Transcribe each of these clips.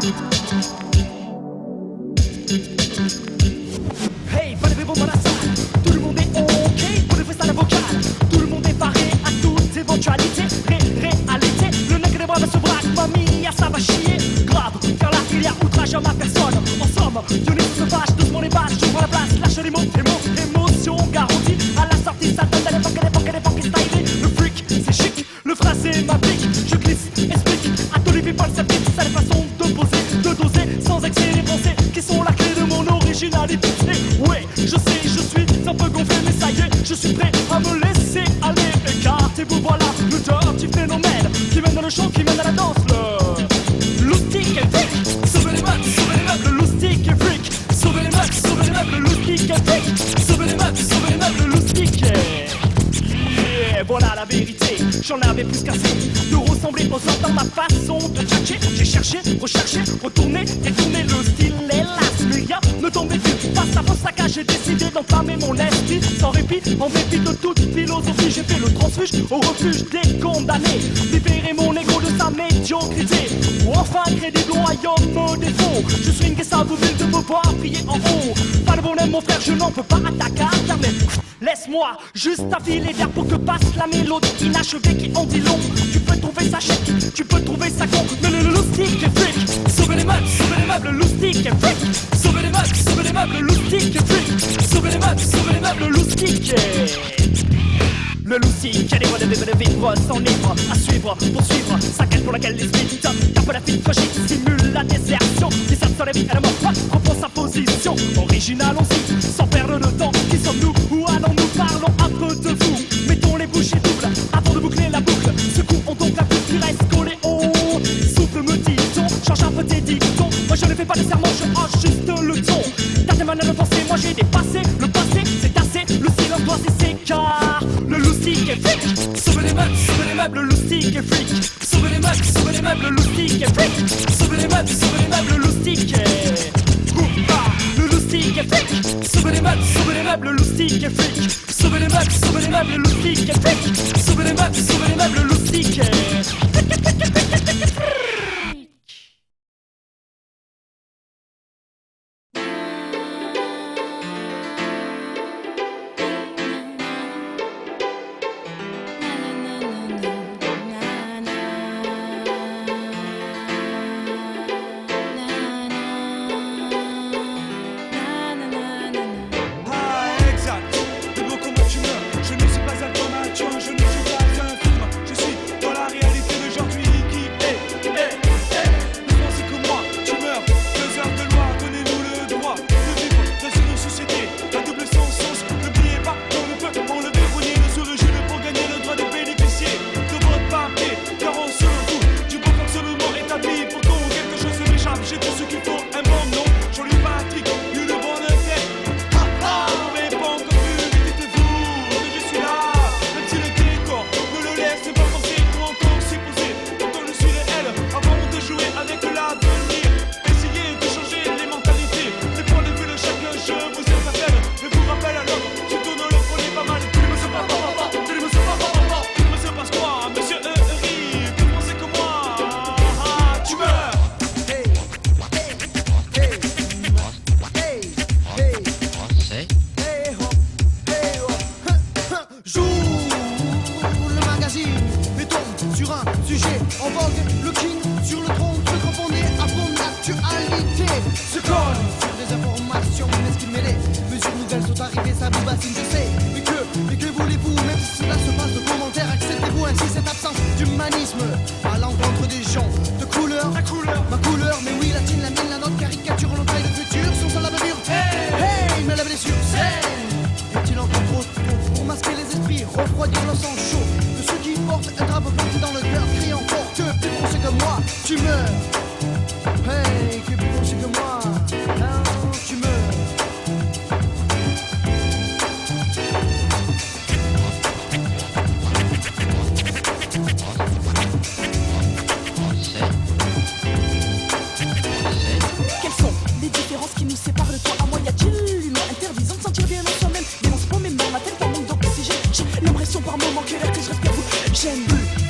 Hey, pas de répondre dans la salle. Tout le monde est ok pour le freestyle vocal. Tout le monde est paré à toute éventualité. Réalité, le nec des bras se braque. Mamie, ça va chier. Grave, car là il y a outrage à ma personne. En somme, Dionys se fâche, doucement les bâches. J'ouvre la place, lâche les mots, émotion garantie. À la sortie, ça donne à l'époque, stylé. Le freak, c'est chic, le phrasé m'applique. Je glisse, explique, à tous les people, ça pique. C'est la façon de poser, de doser, sans excès les pensées qui sont la clé de mon originalité. Ouais, je sais, je suis un peu gonflé, mais ça y est, je suis prêt à me laisser aller. Écartez-vous, voilà, le dirty phénomène qui mène dans le chant, qui mène à la danse. Le loustic est freak, sauvez les meubles, le loustic est freak. Sauvez les meubles, le loustic est freak. Sauvez les meubles, le loustic est... Yeah, voilà la vérité, j'en avais plus qu'assez de ressembler aux autres dans ma façon de tchatcher. J'ai cherché, recherché, retourné, détourné, le style est là, mais rien ne tombait plus. Face à vos saccades, j'ai décidé d'entamer mon esprit sans répit, en dépit de toute philosophie. J'ai fait le transfuge au refuge des condamnés, libérer mon ego de sa médiocrité, ou enfin crédible au royaume des faux. Je suis une ça vous ville de pouvoir prier en haut. Pas de bonhomme mon frère, je n'en peux pas attaquer, car mais laisse-moi juste affiler d'air pour que passe la mélodie inachevée qui en dit long. Tu peux trouver ça chic, tu peux trouver ça con, mais le loustic est freak. Sauvez les meubles, le loustic est freak. Sauvez les meubles, le loustic est freak. Sauvez les meubles, le loustic est... Le loustic a des voies de vivre sans livre à suivre, poursuivre sa quête pour laquelle l'esprit tape la fille cogite, simule la désertion. Qui s'absent la vie, elle mord pas, reprend sa position. Original aussi, sans perdre de temps. Qui sommes-nous, où allons-nous, parlons un peu de vous. Mettons les bouchées doubles avant de boucler la boucle. Secouons donc la boucle qui reste collée au souffle, me dit-on, change un peu tes dictons. Moi je ne fais pas de serment, je hoche juste le ton. T'as des manières de penser, moi j'ai dépassé. Le passé, c'est assez, le silence doit cesser car le loustic est freak. Sauvez les meubles, le loustic est freak. Sauvez les meubles, le loustic est freak. Sauvez les meubles, le loustic est... Le loustic est freak. Sauvez les meubles, le loustic est freak. Sauvez les meubles, le loustic est freak. Sauvez les meubles, le loustic est...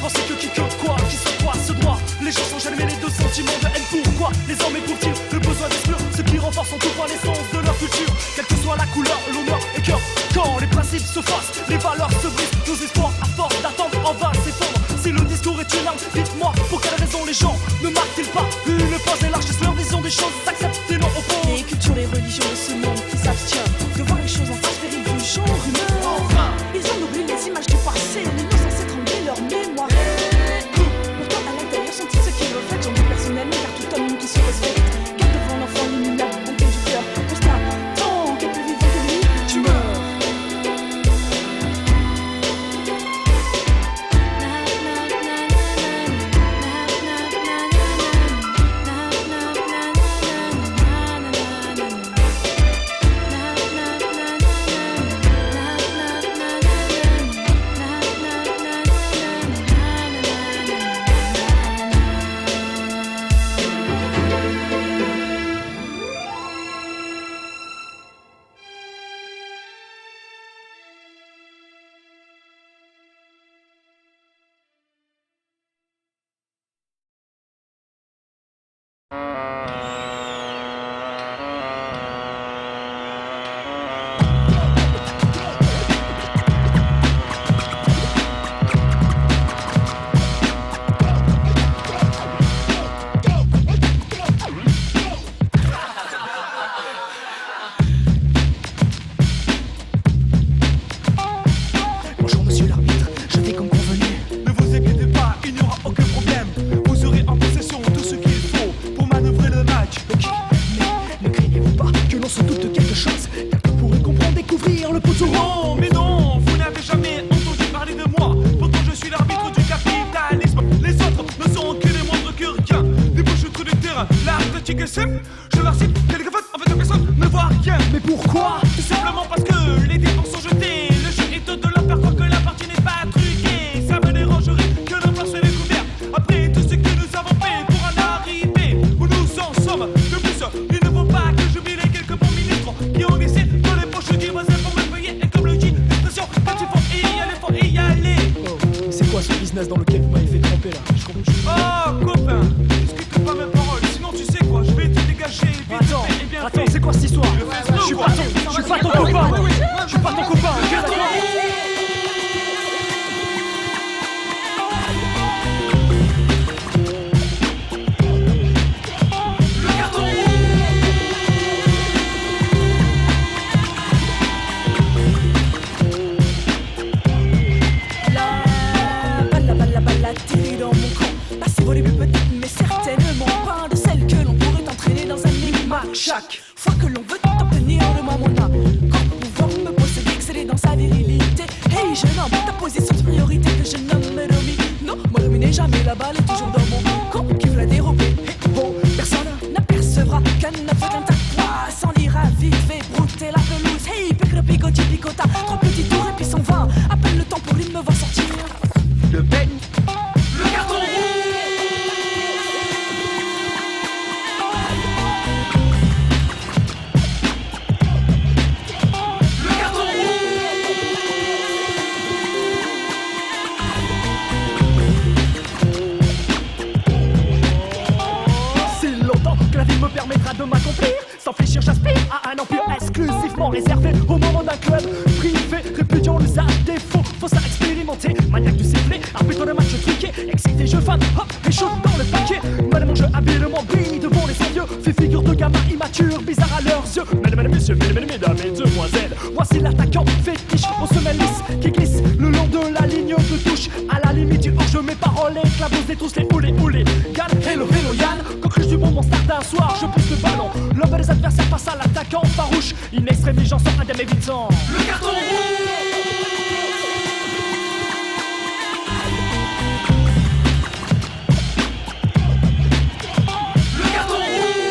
Penser que qui que quoi, qui soit quoi, ce droit. Les gens sont jamais les deux sentiments de haine. Pourquoi quoi les hommes éprouvent-ils le besoin d'exclure ceux qui renforcent en tout point l'essence de leur culture, quelle que soit la couleur, l'honneur et cœur. Quand les principes se fassent, les valeurs se brisent, nos espoirs à force d'attendre en vain s'effondrent. Si le discours est une arme, dites-moi pour quelle raison les gens ne marquent-ils pas une pause et large leur vision des choses, s'acceptent et non opposent. Les cultures, les religions de ce monde qui s'abstient de voir les choses en face péril du genre humain. Enfin, ils ont oublié les images du passé, l'innocence étranglée leur mémoire. Pourtant à l'intérieur sont-ils ceux qui reflètent, j'en dis personnellement, car tout homme qui se respecte garde devant l'enfant l'immunable bonté du cœur. Constat, tant qu'elle peut vivre que lui, tu meurs. Je leur cite, quelques fautes, en fait personne ne voit rien. mais pourquoi? Tout simplement parce que les dés en sont jetés. Le jeu est de leur faire croire que la partie n'est pas truquée. Ça me dérangerait que le plan soit découvert. Après tout ce que nous avons fait pour en arriver où nous en sommes. De plus, il ne faut pas que j'oublie les quelques bons ministres qui ont glissé dans les poches du voisin pour me payer. Et comme le dit l'expression, quand il faut y aller. Oh, c'est quoi ce business dans lequel vous m'avez fait tremper là? Je comprends. Oh copain, discute pas mes paroles, sinon tu sais quoi, je vais te dégager vite Attends, fait et bien attends, fait. c'est quoi cette histoire? Je Je suis pas ton copain. Je suis pas ton copain. Ok, d'accord. La balle tirée dans mon camp. Pas si voluble peut-être, mais certainement pas de celle que l'on pourrait entraîner dans un micmac. Chaque Fois que l'on veut obtenir de moi mon âme, quand pouvoir me posséder, exceller dans sa virilité. Hey jeune homme, ta position de priorité que je nomme Romy. Non, moi Romy n'est jamais, la balle est toujours dans mon camp qui veut la dérober. Hey, oh, personne n'apercevra qu'un aveu d'un tas de poids. Sans lire à vite fait brouter la pelouse. Hey, picre picoti picota, 3 petits tours et puis 120. Appelle le temps pour lui de me voir sortir. le beigne. Le carton rouge. Le carton rouge. C'est longtemps que la vie me permettra de m'accomplir. Sans fléchir, j'aspire à un empire exclusivement réservé au moment d'un club privé. Répudiant l'usage des faux, faut ça expérimenter. Maniaque du sifflet, arbitre de match truqué. Excité, je fan, hop, et chaud dans le paquet. Madame, mon jeu habilement brille devant les envieux. Fait figure de gamin immature, bizarre à leurs yeux. Mesdames, messieurs, mesdames et demoiselles, voici l'attaquant fétiche aux semelles lisses qui glisse le long de la ligne de touche. À la limite du hors-jeu, mes paroles éclaboussent, détroussent les houlés. Yann, hello, Yann, coqueluche du bon mon start d'un soir, je pousse le ballon. L'homme des adversaires face à l'attaquant farouche. In extremis, j'en sors indemne évitant. Le carton rouge. Le carton rouge.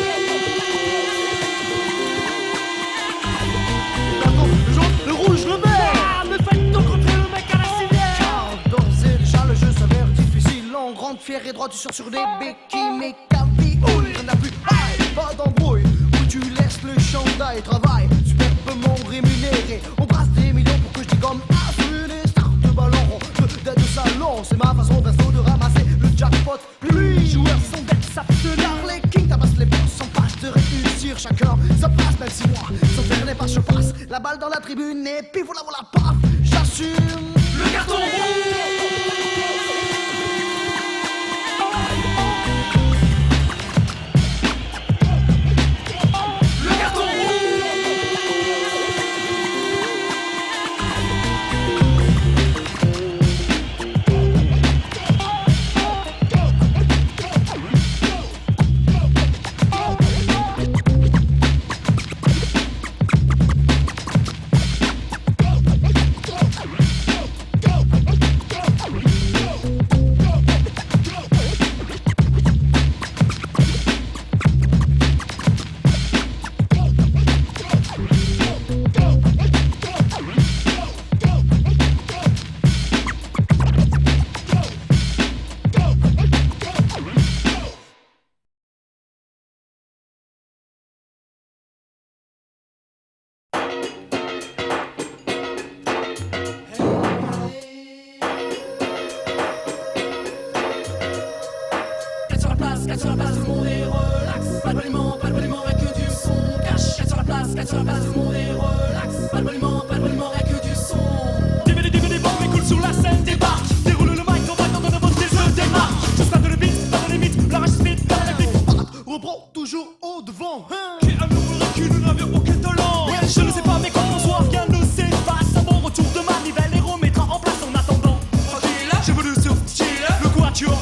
Le jaune, le rouge, le vert. Ah, me faites donc rentrer le mec à la civière. D'ores et déjà le jeu s'avère difficile. En grande fière et droite, tu sors sur des béquilles. Mais caville, rien n'a plus, aïe, pas d'embrouille. Où tu laisses le chandail, travail superbement rémunéré. On brasse des millions pour que je dégomme à les stars de ballon rond, de salon. C'est ma façon d'instant de ramasser le jackpot. Lui, Les joueurs sont d'être s'abstenir. car les kings tabassent chacun se passe, même si moi, sans faire les pas, je passe la balle dans la tribune et puis voilà, paf, j'assume Le carton rouge. Sur la place, tout le monde est relax. Pas de boniment, rien que du son. Cache, 4 sur la place, tout le monde est relax. Pas de boniment, rien que du son. Des bombes coulent sur la scène, débarque. Déroule le mic, on va dans de votre se démarque. Juste pas de limite, pas de limite, la rage speed, dans la technique. Reprends toujours au devant, hein. Qui a nous qui nous n'avait aucun talent. Ouais, je ne sais pas, mais quand on soit, rien ne s'efface. À mon retour de manivelle, et remettra en place en attendant. Tranquille, J'ai voulu sur chill, le quatuor.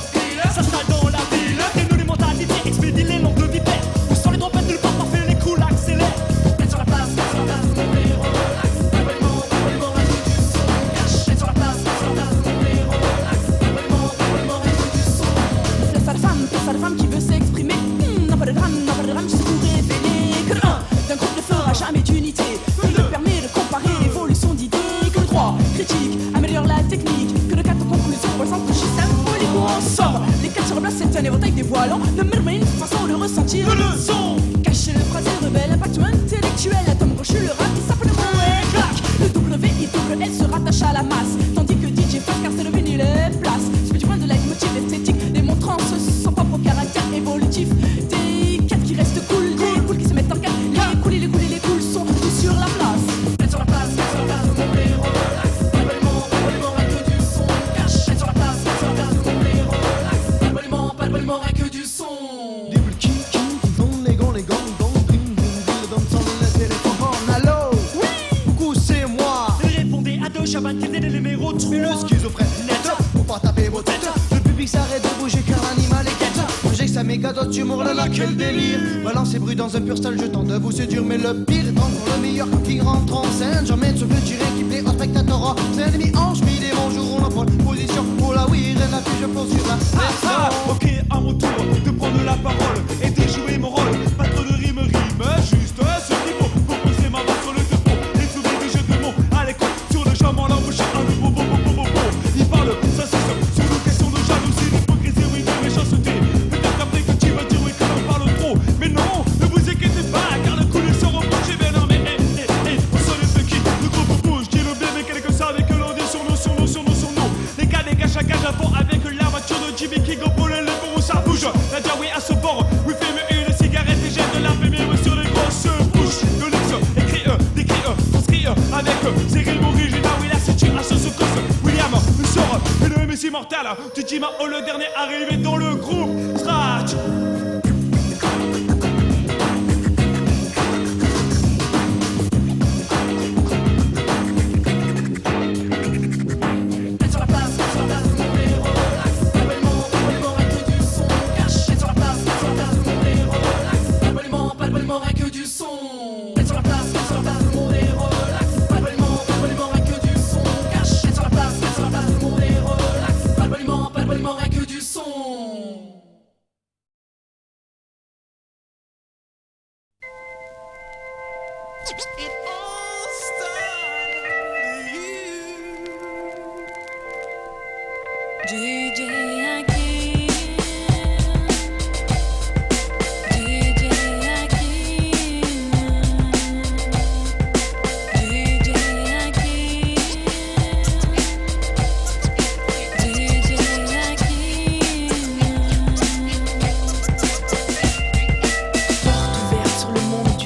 Ça sera dans la ville. Et nous les mentalités, expédie les langues de vipère. Où sont les trompettes nulle part, parfait, les coups accélèrent. Sur la place, tout le monde est relax. Pas de boniment, rien que du son. Cache, sur la place, tout le monde est relax. Pas de boniment, rien que du son. Place à la femme qui veut s'exprimer. Non pas de drame, juste pour révéler que le 1 d'un groupe ne fera jamais d'unité. Que le 2 permet de comparer l'évolution d'idées. Que le 3 critique, améliore la technique. Que le 4 en conclusion ressent toucher symbolique ou ensemble. Les 4 sur la place, c'est un éventail dévoilant. Le merveille une façon de ressentir le son. Cacher le phrasé rebelle, impact intellectuel. Atome crochu, le rap, il simplement clac. Le W et double L se rattache à la masse. Tandis que DJ Fast, car c'est le vinyle les place. C'est du point de leitmotiv esthétique, démontrant son propre caractère évolutif. Des 4 qui restent cool, des cools qui se mettent en quatre. Les cools sont tous sur la place. Sur la place, tout le monde est relax. Pas de boniment, rien que du son. Cache, sur la place, tout le monde est relax. Pas de boniment, rien que du son. Double kick, les gants, ding, dans le téléphone, allô? Oui! Coucou, c'est moi! Répondez à deux chabanes qui étaient les numéros 3. Le schizophrène net, faut pas taper vos têtes. Le public s'arrête de bouger car l'animal est quête. J'ai que ça méga d'humour, là quel délire. Balance et bruit dans un pur style, je tente de vous séduire. Mais le pire est encore le meilleur qui rentre en scène. J'emmène ce petit qui plaît au spectateur. C'est un demi hanche, midi, bonjour, on en prend position. Oh là oui, rien n'a pu, je poursuis la ok, à mon tour de prendre la parole et de jouer mon rôle. Pas trop de rime, juste ce qu'il faut. Pour poser ma voix sur le dépôt et trouver des jeux de mots. À l'écoute, sur le jambe, en l'embauche, un nouveau beau. Il parle, ça c'est sûr, sur nos questions de jalousie, d'hypocrisie, oui, de méchanceté. Peut-être après que tu vas dire oui, que l'on parle trop. Mais non, ne vous inquiétez pas, car le coup ne se reproche. Ben non, mais vous savez ce qui, le groupe bouge, dit le bébé, quelque chose avec que l'on dit sur nous. Les gars, chacun d'abord avec la voiture de Jimmy King au pôle, le bon où ça bouge. La diaoué à ce bord, oui, fume une cigarette et jette de la fumée sur les grosses bouches. De luxe, écrit transcrit avec ses rimes originales. Oui, la situation se cause. William nous sort une messie mortelle. Du Jima au le dernier arrivé dans le groupe Scratch. Sur la place, tout le monde est relax. Pas de boniment, rien que du son. Cache, sur la place, tout le monde est relax. Pas de boniment, rien que du son. Sur la place, tout le monde est relax. Pas de boniment, rien que du son. Cache, sur la place, tout le monde est relax. Pas de boniment, rien que du son. It all started with you. DJ Hakim, DJ Hakim, DJ Hakim, DJ Hakim. Porte ouverte sur le monde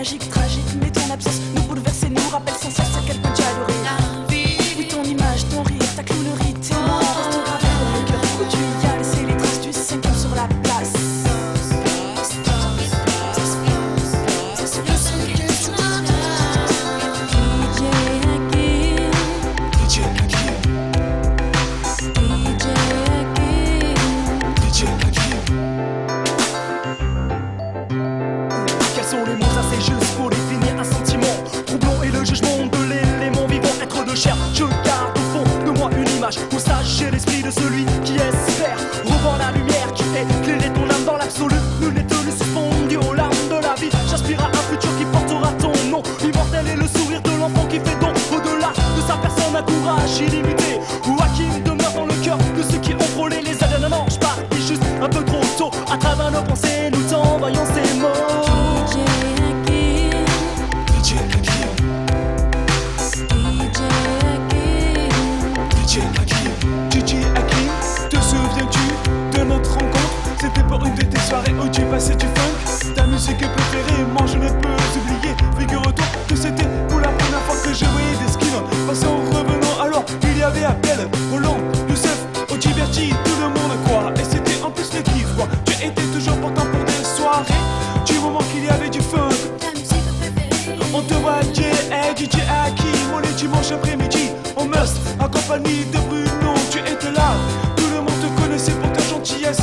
magique, tragique, mais ton absence nous bouleverse et nous rappelle sans cesse à quel point tu as adoré la vie. Oui, ton image, ton rire, ta clownerie, tes mots restent gravés dans mon cœur où tu y as laissé les traces du cinquième sur la place. Quels sont les mots assez justes pour définir un sentiment troublant et le jugement de l'élément vivant, être de chair. Je garde au fond de moi une image où sache j'ai l'esprit de celui qui espère revoir la lumière qui éclairait ton âme dans l'absolu. Nul n'est tenu suspendu aux larmes de la vie. J'aspire à un futur qui portera ton nom. L'immortel et le sourire de l'enfant qui fait don. Au-delà de sa personne, un courage illimité. Ou Hakim demeure dans le cœur de ceux qui ont frôlé les ailes. Non, je partis juste un peu trop tôt. À travers nos pensées, nous t'envoyons ces mots. DJ Hakim, te souviens-tu de notre rencontre? C'était pour une de tes soirées où tu passais du funk. Ta musique préférée, moi je ne peux oublier. Figure-toi que c'était pour la première fois que je voyais des skins. Passant revenant alors, il y avait Abdel, Roland, Youssef, Ojiberti, tout le monde quoi. Et c'était en plus le kiff quoi. Tu étais toujours portant pour des soirées. Du moment qu'il y avait du funk, on te voyait, hey, DJ Hakim. On est dimanche après-midi, on must, en compagnie de Bruno. Tu étais là, tout le monde te connaissait pour ta gentillesse.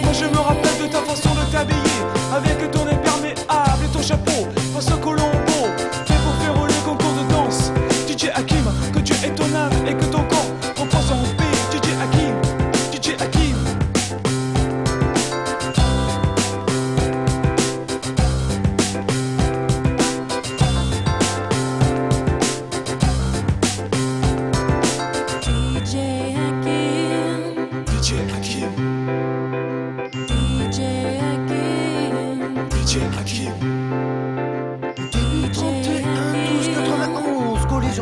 Moi je me rappelle de ta façon de t'habiller, avec ton imperméable et ton chapeau, façon Colombo, fait pour faire le concours de danse. DJ Hakim, que tu es ton âme et que ton corps repose en paix. DJ Hakim, DJ Hakim.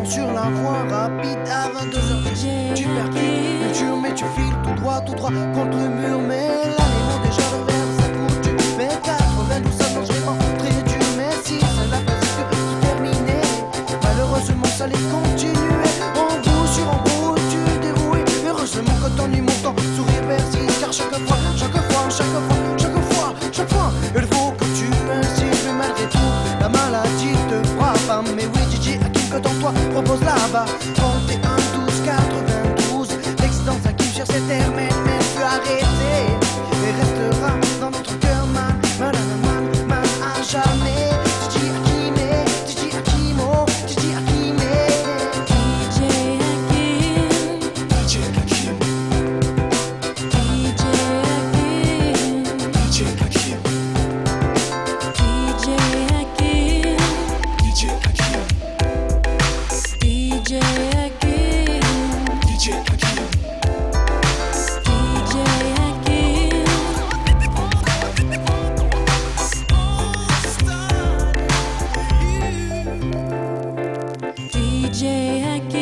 Sur la voie rapide à 22h10. Tu percutes, tu mais tu files tout droit contre le mur. Mais là, les mots déjà le verbe, ça coûte du B92, ça mange vraiment près du Messi. C'est la phase que tu terminais. Malheureusement, ça les continuait. En bout sur en bout, tu dérouais. Heureusement que ton humour, ton sourire persiste. Car chaque fois, il faut que tu insistes. Mais malgré tout, la maladie te frappe. Mais oui, DJ Hakim, que dans toi propose là-bas 31 12 92. L'existence à qui cherche cette terre, mais fut arrêtée et restera dans notre cœur, man à jamais. DJ Hakim, DJ Hakim, oh, DJ Hakim, DJ Hakim, DJ Hakim,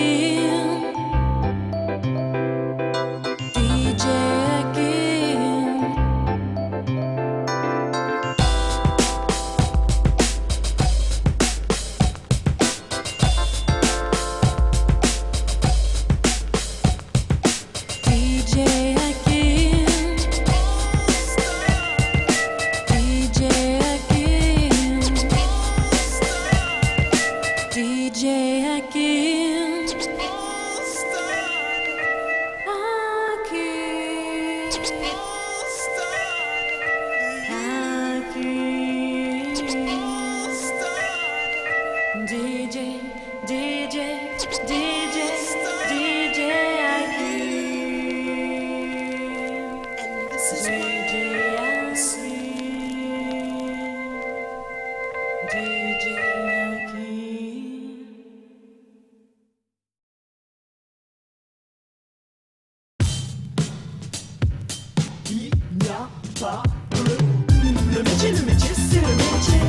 pas le métier, c'est le métier.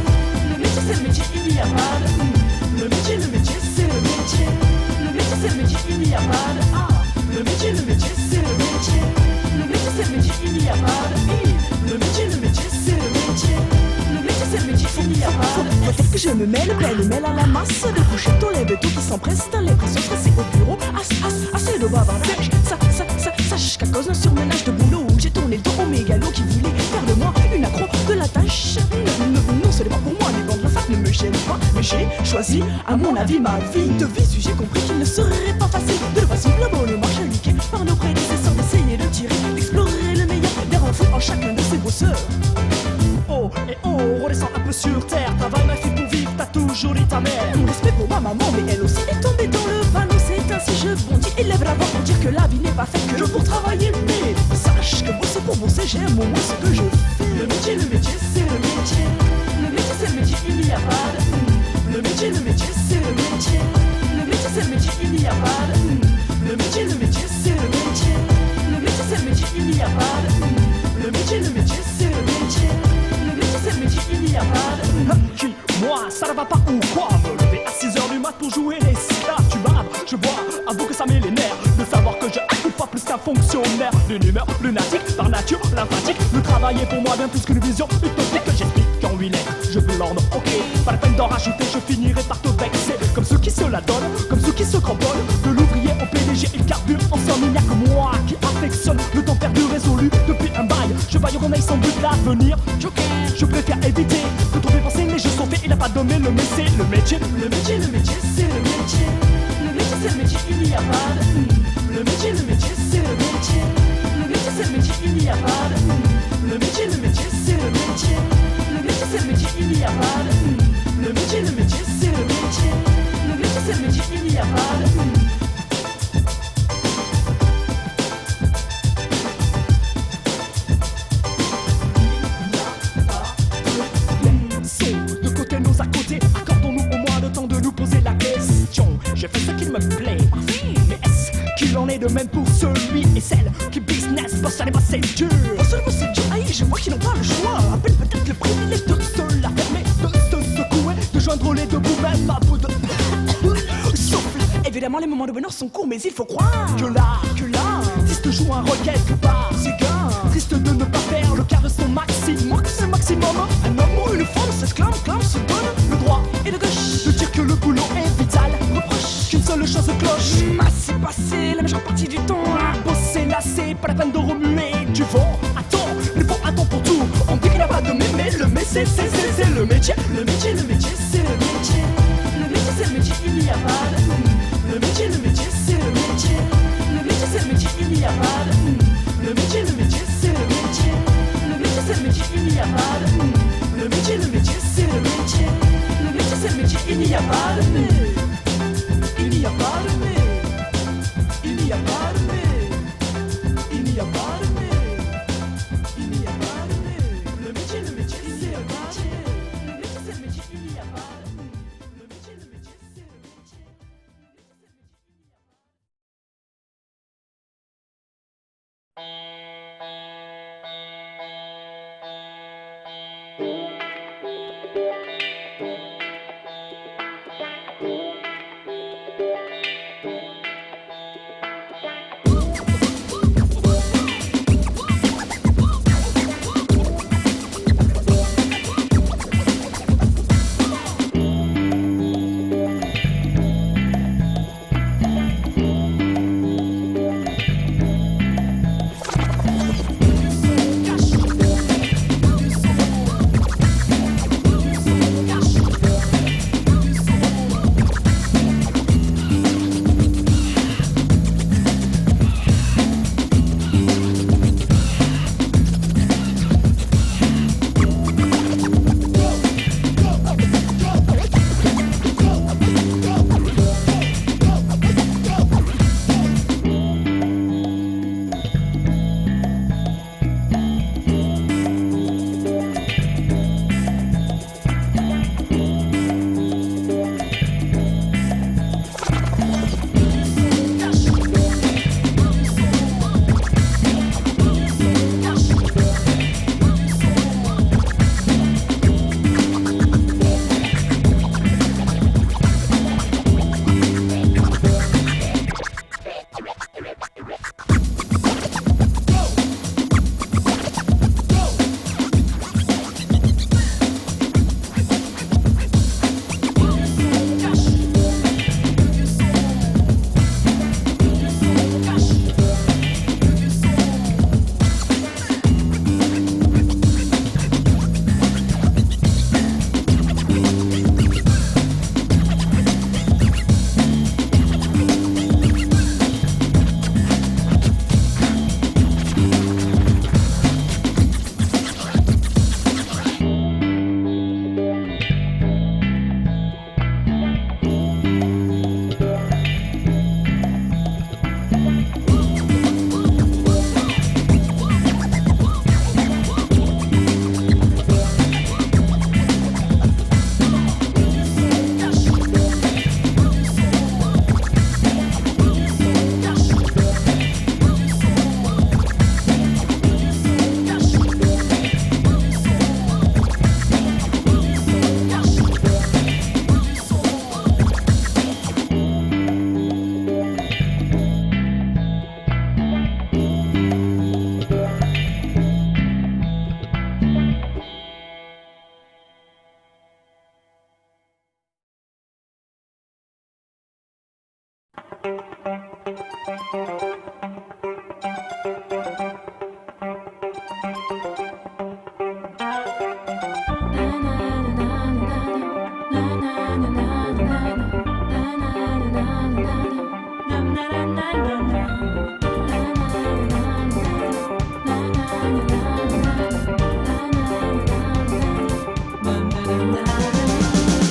Le métier, c'est le métier, il n'y a pas de le métier, c'est le métier. Le métier, c'est le métier, il n'y a pas de le métier, c'est le métier. Le métier, c'est le métier, il n'y a pas de le métier, c'est le métier. Le métier, c'est le métier, il n'y a Faut dire que je me mêle, pêle-mêle à la masse de coucher tôt, lève tôt qui s'empresse, t'as l'impression stressée au bureau. Assez de bavardage, sache qu'à cause d'un surmenage de boulot, j'ai tourné le dos au mégalo qui voulait faire de moi une accro de la tâche. Non, ce n'est pas pour moi, les bancs de la fac ne me gênent pas, mais j'ai choisi, à mon avis, ma vie de visu. J'ai compris qu'il ne serait pas facile de passer le bonheur chaliqué par nos prédécesseurs, d'essayer de tirer, d'explorer le meilleur des renforts en chacun de ses bosseurs. Oh, et oh, redescends un peu sur terre. Travaille ma fille pour vivre, t'as toujours dit ta mère. Mon respect pour ma maman, mais elle aussi est tombée dans le panneau. C'est ainsi je bondis et lève la voix pour dire que la vie n'est pas faite que pour travailler. Mais sache que bosser pour bosser, j'aime au moins ce que je fais. Le métier, c'est le métier. Le métier, c'est le métier, il n'y a pas de le métier, c'est le métier. Le métier, c'est le métier, il n'y a pas de le métier, c'est le métier. Le métier, c'est le métier, il n'y a pas de le métier, c'est le métier. Le métier, c'est le métier, il n'y a pas de Qui, moi, ça ne va pas ou quoi? Me lever à 6h du mat pour jouer les stars. Tu babes, je vois, avoue que ça met les nerfs de savoir que je hack pas plus qu'un fonctionnaire. D'une humeur lunatique, par nature, lymphatique. Le travail est pour moi bien plus qu'une vision utopique que j'explique en 8 lettres. Je veux l'ordre, ok, pas la peine d'en rajouter, je finirai par te vexer. Comme ceux qui se la donnent, comme ceux qui se cramponnent. De l'ouvrier au PDG, il carbure en somme. Il n'y a que moi qui affectionne le temps perdu résolu depuis un bail. Je vaille au réveil sans but l'avenir. Je préfère éviter de trop dépenser, les jeux sont faits, il n'a pas donné le métier. Le métier, c'est le métier. Le métier, c'est le métier, il n'y a pas de le métier, c'est le métier. Le métier, c'est le métier, il n'y a pas de le métier, c'est le métier. Le métier, c'est le métier, il n'y a pas de le métier, c'est le métier. Le métier, c'est le métier, il n'y a pas de de côté, nos à côté, accordons-nous au moins le temps de nous poser la question. Je fais ce qu'il me plaît, mais est-ce qu'il en est de même pour celui et celle qui business bosse à les c'est dur? Seulement c'est dur, aïe, je vois qu'ils n'ont pas le choix. Appelle peut-être le privilège de se la fermer, de se secouer, de joindre les deux bouts même à bout de souffle. Évidemment, les moments de bonheur sont courts, mais il faut croire que l'artiste joue un rôle quelque part. C'est gars, triste de ne pas faire le quart de son maximum. C'est maximum. Un homme ou une femme s'exclame, se donne le droit et le gauche de dire que le boulot est vital. Reproche qu'une seule chose cloche. Assez passé la majeure partie du temps à bosser lassé, pas la peine de remuer du vent. Attends, il faut un temps pour tout. On dit qu'il n'y a pas de mais le métier, c'est le métier. Le métier, c'est le métier. Le métier, c'est le métier, il n'y a pas de le métier, c'est le métier. Le métier, c'est le métier, il n'y a pas de le métier, c'est le métier. Le métier, c'est le métier, il n'y a pas de le métier, c'est le métier. Le métier, c'est le métier, il n'y a pas de mais. Il n'y a pas de mais. Il n'y a pas de mais. Il n'y a pas de mais. Il n'y a pas de mais. Le métier, c'est le métier. Le métier, c'est le métier, il n'y a pas de le métier, c'est le métier.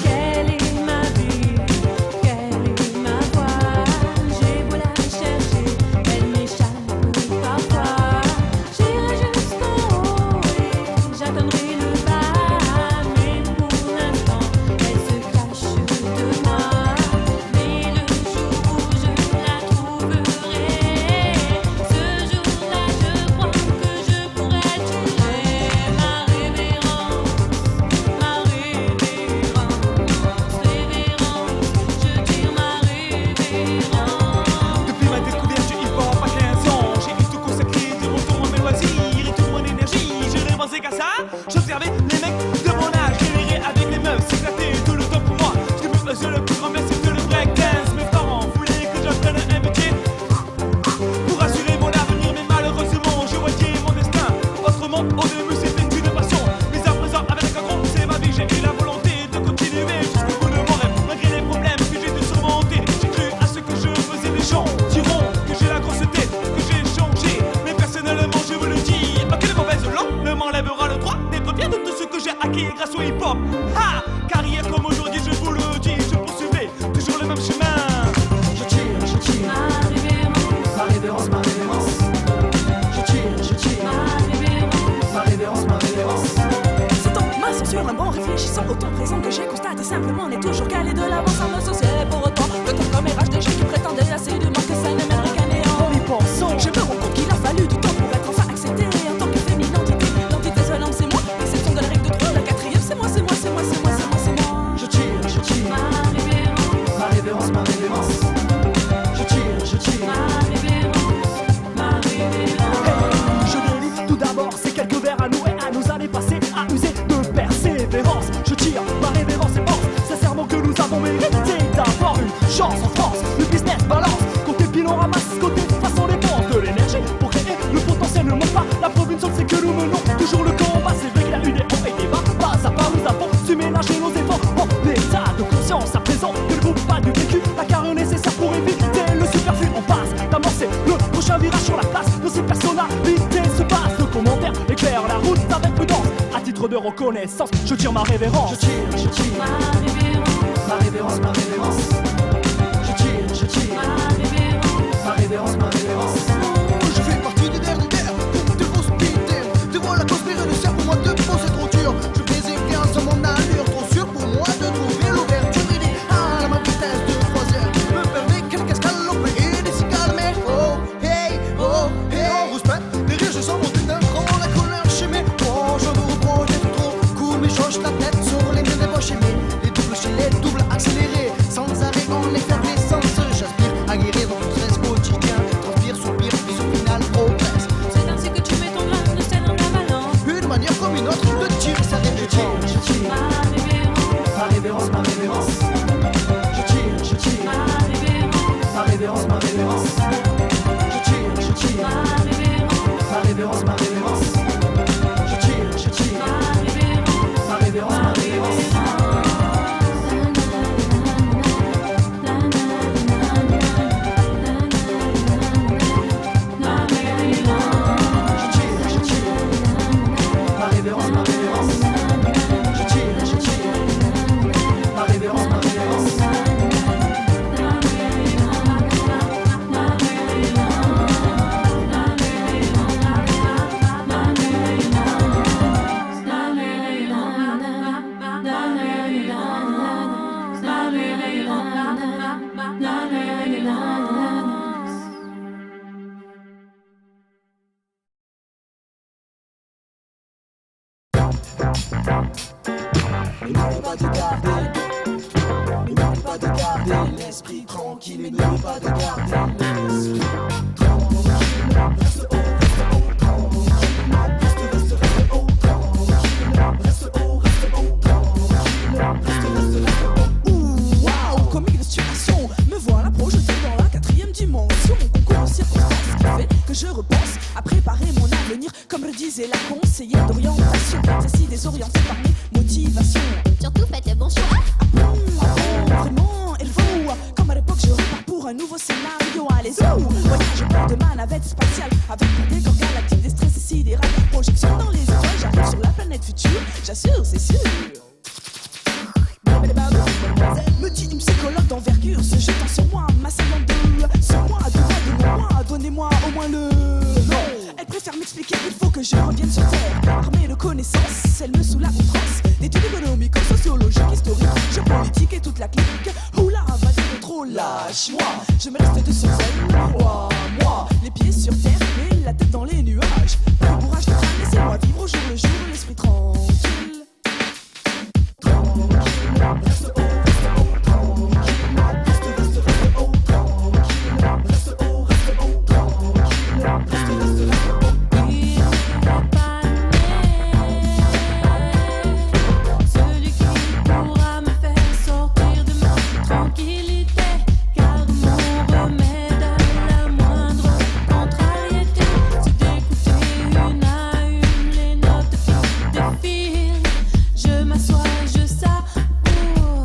Quelle est ma vie, quelle est ma voix? J'ai beau la chercher, elle m'échappe parfois. J'irai jusqu'en haut et j'atteindrai le bas, mais pour l'instant, elle se cache de moi. Mais le jour où je la trouverai, ce jour-là, je crois que je pourrai tirer ma révérence. Ma révérence, je tire ma révérence. Depuis ma découverte du hip-hop à 15 ans, j'ai eu tout consacré de retour à mes loisirs et toute mon énergie. Je n'ai pensé qu'à ça. J'observais les mecs de mon âge, générer avec les meufs, s'éclater tout le temps pour moi. Je me faisais le plus grand merci de le breakdance. Mes parents voulaient que j'apprenne un métier pour assurer mon avenir, mais malheureusement je voyais mon destin autrement. Au début c'était une passion, mais à présent avec un grand c'est ma vie. J'ai eu la volonté de continuer jusqu'au bout de mon rêve, malgré les problèmes que j'ai dû surmonter. J'ai cru à ce que je faisais, les gens diront que j'ai la grosse tête, que j'ai changé, mais personnellement je vous le dis, pas que les mauvaises langues ne m'enlèvera le droit d'être fier de tout ce que j'ai acquis grâce au hip-hop. Ha! Car hier comme aujourd'hui je vous le dis, je poursuivais toujours le même chemin. Je tire, Ma révérence, ma révérence, ma révérence. Je tire, ma révérence. ma révérence, ma révérence. C'est en m'assurant, en réfléchissant au temps présent que j'ai constaté simplement n'est toujours calé de l'avance sans m'associer pour autant. Le temps comme RH des gens qui prétendaient assidûment que ça ne mènerait qu'à néant. En y pensant, Je me rends compte qu'il a fallu du temps pour être enfin accepté en tant que féminin entité. L'entité seule homme c'est moi, exception de la règle de 3, la quatrième c'est moi, c'est moi, c'est moi, c'est moi, c'est moi, c'est moi. Je tire, Ma révérence, ma révérence, ma révérence. Je tire, ma révérence, ma révérence. je délie tout d'abord ces quelques vers à nous et à nos années passées, à user de persévérance. Je tire ma révérence et pense sincèrement que nous avons mérité d'avoir une chance en France. Le business balance, côté pile on ramasse, côté face on dépense de l'énergie pour créer le potentiel ne manque pas. La preuve une seule c'est que nous menons toujours le combat. C'est vrai qu'il y a eu des hauts et des bas, pas à pas nous avons su ménager nos efforts en état de conscience à présent que le groupe pas du vécu, la carrière nécessaire pour éviter le superflu. On passe d'amorcer le prochain virage sur la place de ces personnalités se passe. Le commentaire éclaire la route avec prudence. À titre de reconnaissance, je tire ma révérence. je tire, Ma révérence, ma révérence, ma révérence. Je tire, ma révérence. ma révérence, ma révérence. Je fais partie des derniers de vos speeders. De voilà conspirer ne sert pour moi de poser trop dur. Je faisais bien sans mon allure, trop sûr pour moi de trouver l'ouverture idée. À ma vitesse de croisière me permet quelques escalopes et des cigales. Mais oh, hey, on respecte. Derrière je sens monter d'un cran la colère chez mes. Oh, je vous projette trop. Coup mais change la tête sur les miens débauchés. Mais les doubles chez les doubles accélérés. Sans arrêt en effervescence. J'aspire à guérir dans tout stress quotidien. Transpire, soupire, puis au final progresse. C'est ainsi que tu mets ton grain de sel dans ta balance. Une manière comme une autre de tirer sa révérence. Je tire, Ma révérence, ma révérence, ma révérence. Je tire, ma révérence, ma révérence, ma révérence. Je tire, ma révérence, ma révérence, ma révérence. Je tire, ma révérence. ma révérence, ma révérence. Je tire, ma révérence, ma révérence. Je tire, ma révérence, ma révérence. Et n'oublie pas de garder, et n'oublie pas de garder l'esprit tranquille, et n'oublie pas de garder l'esprit tranquille. Reste haut, tranquille. Reste haut, tranquille. Reste haut, tranquille. Reste haut. Ouh, waouh, comme une situation, me voilà projeté dans la et la conseillère d'orientation. Celle-ci désorientée par mes motivations. Surtout faites le bon choix. Vraiment, il faut. Comme à l'époque, je repars pour un nouveau scénario. Allez, zou! Voyage au bord de ma navette spatiale. Avec un décor galactique, des stress et sidérales. Projection dans les étoiles, j'arrive sur la planète future. J'assure, c'est sûr. Me dit une psychologue d'envergure se jetant sur moi, m'asseyant sur moi, donnez-moi au moins le nom. Elle préfère m'expliquer qu'il faut que je revienne sur terre, armée de connaissances, elle me soule la outrance d'études économiques, sociologiques, historiques, géopolitiques et toute la clique. Oula, va dire trop, lâche-moi, je me reste de sur scène, moi, les pieds sur terre, mais la tête dans les nuages. Pas le courage de crâne, laissez-moi vivre au jour le jour, l'esprit tranquille. Reste haut, reste haut, tranquille. Reste haut, tranquille. Reste haut, tranquille. Reste haut. Il n'est pas né celui qui pourra me faire sortir de ma tranquillité, car mon remède à la moindre contrariété, c'est d'écouter une à une les notes qui défilent. Je m'assois, je savoure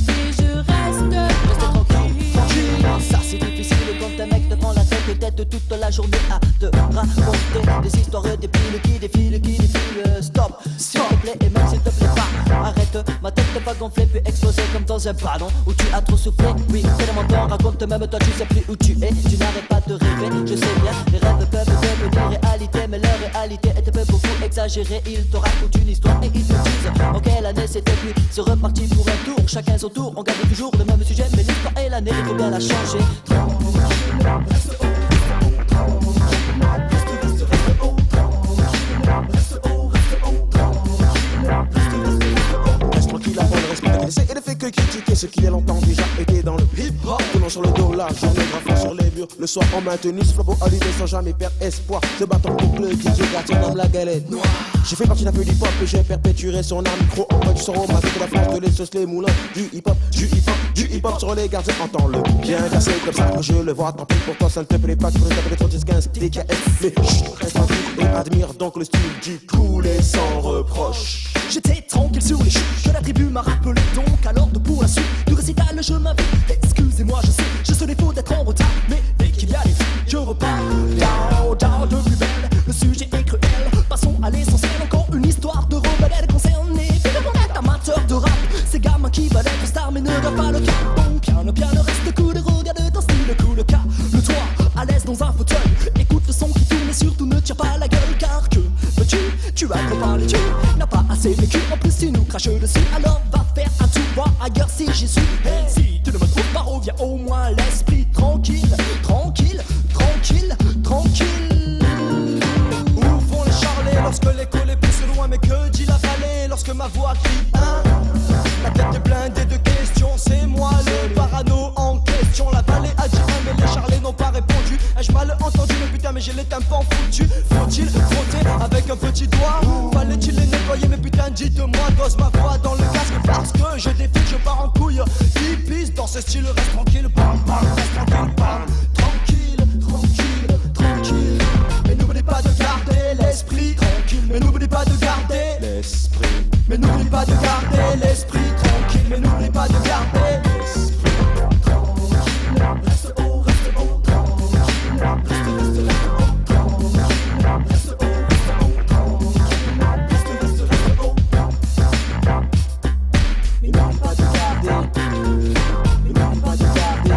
et je reste tranquille. Ça c'est difficile quand un mec te prend la tête toute la journée à te raconter des histoires débiles qui défilent. Stop, s'il te plaît, et même s'il te plaît pas, arrête, ma tête va gonfler puis exploser comme dans un ballon où tu as trop soufflé. Oui, tellement temps, raconte même toi, tu sais plus où tu es, tu n'arrêtes pas de rêver. Je sais bien, les rêves peuvent devenir réalité, mais leur réalité est un peu beaucoup exagérée. Ils te racontent une histoire et ils te disent en quelle année c'était, puis c'est reparti pour un tour, chacun son tour, on garde toujours le même sujet, mais l'histoire et l'année, il faut bien la changer. Reste haut, tranquille. Reste haut, tranquille. Reste haut, tranquille. Reste tranquille avant le respect de laisser et ne fait que critiquer ce qui est longtemps déjà été dans le hip-hop. Tournant sur le dos, la journée graffant sur les murs. Le soir en maintenu, ce flabo allumé sans jamais perdre espoir. Se battant pour le DJ garde son âme la galette noire. J'ai fait partie d'un peu d'hip-hop et j'ai perpétué son âme. Micro en mode du son romantique de la flash de les sauces, les moulins. Du hip-hop sur les gardiens. Entends-le bien versé comme ça que je le vois. Tant pis pour toi, ça ne te plaît pas. Tu pourrais taper 3615 DKS. Mais chut, reste tranquille et admire donc le style du cool et sans reproche. J'étais tranquille sur les chutes que la tribu m'a rappelé, donc alors de pour la suite du récital je m'invite. Excusez-moi, je sais défaut d'être en retard, mais dès qu'il y a les filles, je repars down de plus belle. Le sujet est cruel, passons à l'essentiel. Encore une histoire de rebelle, elle concerne les filles de mon être amateur de rap. Ces gamins qui veulent être stars mais ne doivent pas le cas. Bon, piano, reste cool, regarde ton style, cool cas. Le toit, à l'aise dans un fauteuil, écoute le son qui tourne et surtout ne tire pas la gueule, car que veux-tu, tu as trop parlé, tu n'as pas assez vécu, en plus tu nous craches dessus, alors va faire un tour, voir ailleurs si j'y suis. Hey, si tu ne me trouves pas, reviens au moins l'esprit tranquille. Où vont les charlets lorsque l'écho les pousse loin, mais que dit la vallée lorsque ma voix crie hein? La tête est blindée de questions, c'est moi le parano en question. La vallée a dit un, mais les charlets n'ont pas répondu. Ai-je mal entendu le putain, mais j'ai les tympans foutus. Faut-il frotter avec un petit doigt? Fallait-il les nettoyer, mais putain dites-moi, dose ma voix dans le casque parce que je défile, je pars en couille. Qui pisse dans ce style, reste tranquille, bam, reste tranquille, bam. Tranquille, mais n'oublie pas de garder l'esprit tranquille, mais n'oublie pas de garder l'esprit, mais n'oublie pas de garder l'esprit tranquille, mais n'oublie pas de garder l'esprit tranquille. Reste haut, tranquille. Reste haut, tranquille. Reste haut. Mais n'oublie pas de garder. Mais n'oublie pas de garder.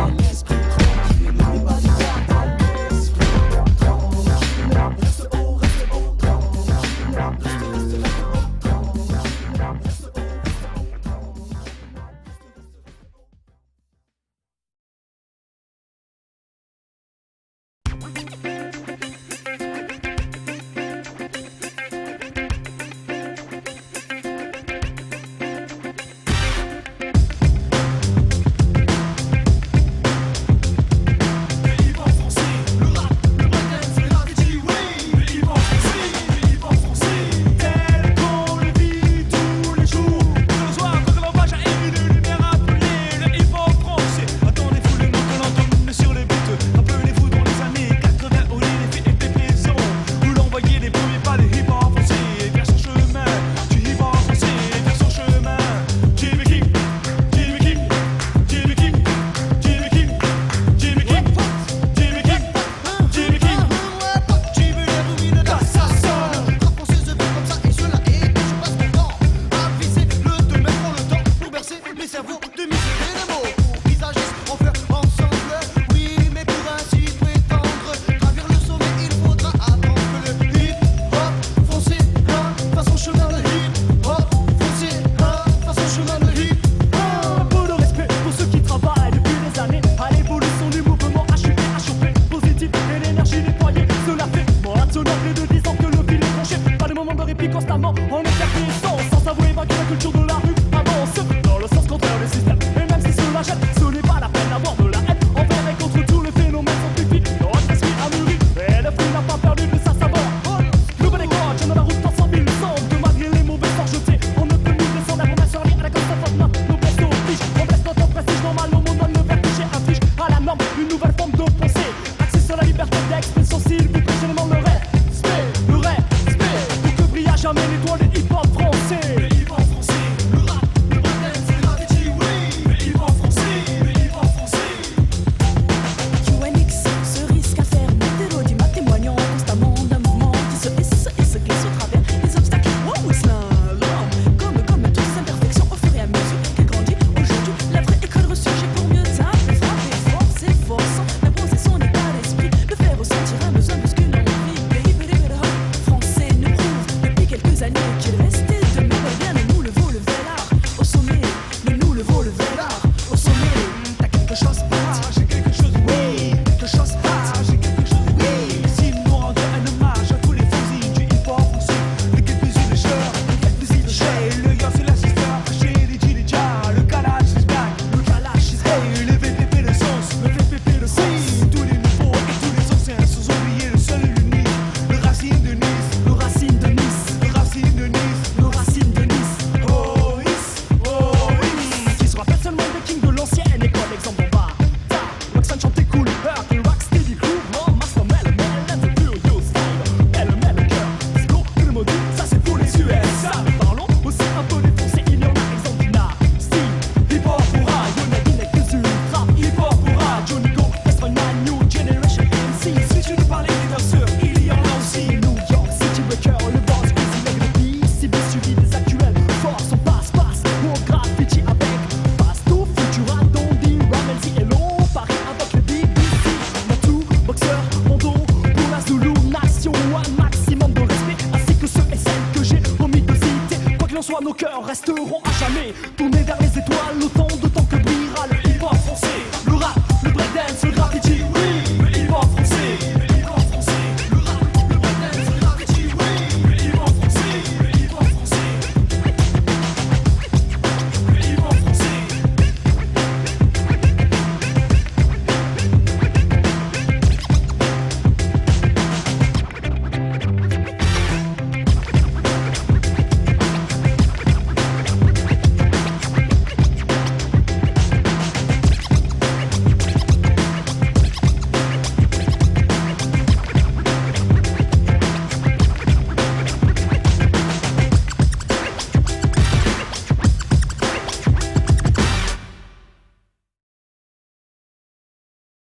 le vénard.